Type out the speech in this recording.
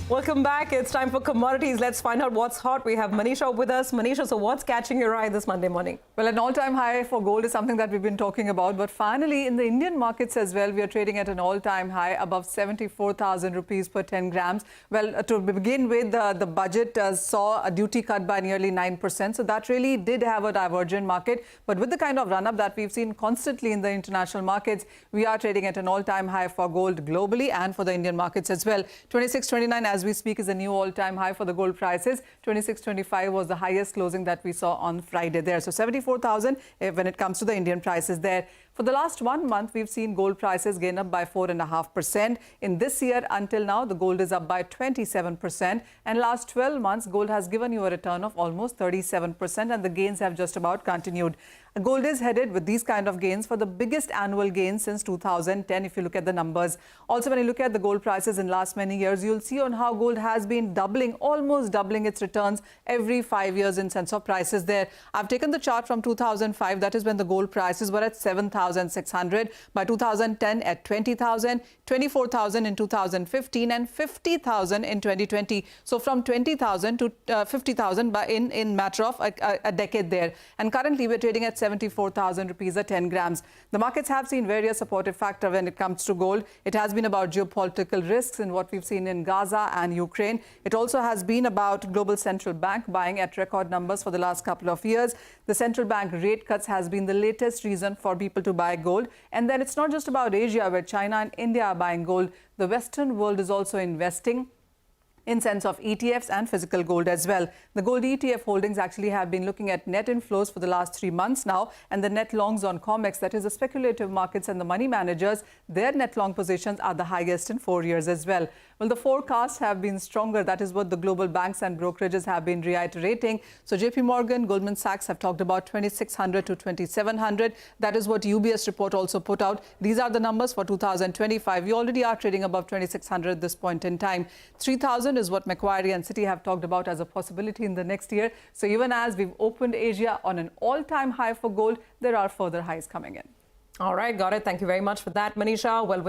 Welcome back. It's time for commodities. Let's find out what's hot. We have Manisha with us. Manisha, so what's catching your eye this Monday morning? Well, an all-time high for gold is something that we've been talking about. But finally, in the Indian markets as well, we are trading at an all-time high above 74,000 rupees per 10 grams. Well, to begin with, the budget saw a duty cut by nearly 9%. So that really did have a divergent market. But with the kind of run-up that we've seen constantly in the international markets, we are trading at an all-time high for gold globally and for the Indian markets as well. 26.29 as we speak is a new all-time high for the gold prices. 26.25 was the highest closing that we saw on Friday there. So 74,000 when it comes to the Indian prices there. For the last 1 month, we've seen gold prices gain up by 4.5%. In this year until now, the gold is up by 27%. And last 12 months, gold has given you a return of almost 37%, and the gains have just about continued. Gold is headed with these kind of gains for the biggest annual gain since 2010, if you look at the numbers. Also, when you look at the gold prices in last many years, you'll see on how gold has been doubling, almost doubling its returns every 5 years in sense of prices there. I've taken the chart from 2005, that is when the gold prices were at 7,600, by 2010 at 20,000, 24,000 in 2015 and 50,000 in 2020. So from 20,000 to 50,000 by in matter of a decade there. And currently we're trading at 74,000 rupees a 10 grams. The markets have seen various supportive factors when it comes to gold. It has been about geopolitical risks in what we've seen in Gaza and Ukraine. It also has been about global central bank buying at record numbers for the last couple of years. The central bank rate cuts has been the latest reason for people to buy gold. And then it's not just about Asia, where China and India are buying gold. The Western world is also investing in sense of ETFs and physical gold as well. The gold ETF holdings actually have been looking at net inflows for the last 3 months now, and the net longs on COMEX, that is the speculative markets and the money managers, their net long positions are the highest in 4 years as well. Well, the forecasts have been stronger. That is what the global banks and brokerages have been reiterating. So JP Morgan, Goldman Sachs have talked about 2,600 to 2,700. That is what UBS report also put out. These are the numbers for 2025. We already are trading above 2,600 at this point in time. 3,000 is what Macquarie and Citi have talked about as a possibility in the next year. So even as we've opened Asia on an all-time high for gold, there are further highs coming in. All right, got it. Thank you very much for that, Manisha. Well,